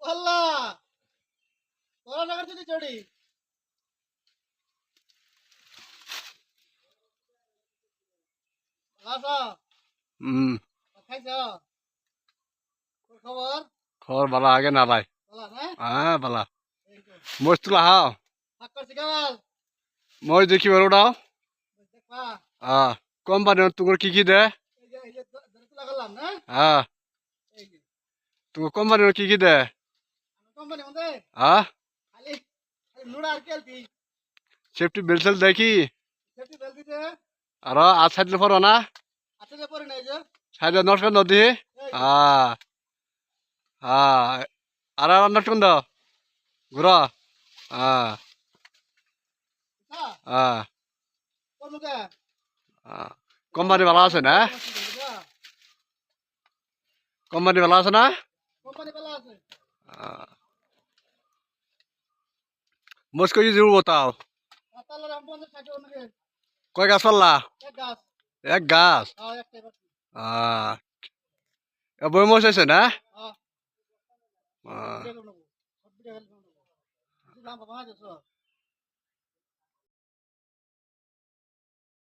আল্লাহ তোরা টাকার যদি চড়ি আসা হুম খাইছ তোর খবর খবর বালা আগে না লাই বলা না হ্যাঁ বালা এই তো মোজ তুলা হাও হাক করছি কেবল মোজ দেখি বের উঠাও দেখবা কোম্পানি তোমার কি দে এই যে ধরে তুলা করলাম না হ্যাঁ এই যে তোমার কোম্পানির কি দে কোম্পানি মধ্যে হ্যাঁ খালি খালি নুড়া আর কেলতি সেফটি বেলসেল দেখি সেটি বেল দিতে আর আর সাইডে পড়ো না আচ্ছা যে পরে নাই যে সাইডে নটকন নদী এই যে হ্যাঁ হ্যাঁ আর আর নটকন দাও ঘুরো হ্যাঁ হ্যাঁ হ্যাঁ কোন মুখে কোম্পানি ভালো আছে না কোম্পানি ভালো আছে না কোম্পানি ভালো আছে মোজ কই দিব তাও তাহলে রাম 50 60 অনেকে কয় গাছ পাল্লা এক গাছ এক গাছ হ্যাঁ একটাই বাকি বই মোজ আছে না হ্যাঁ আহ, ভিডিও করব ভিডিও করব দাম বাবা আছে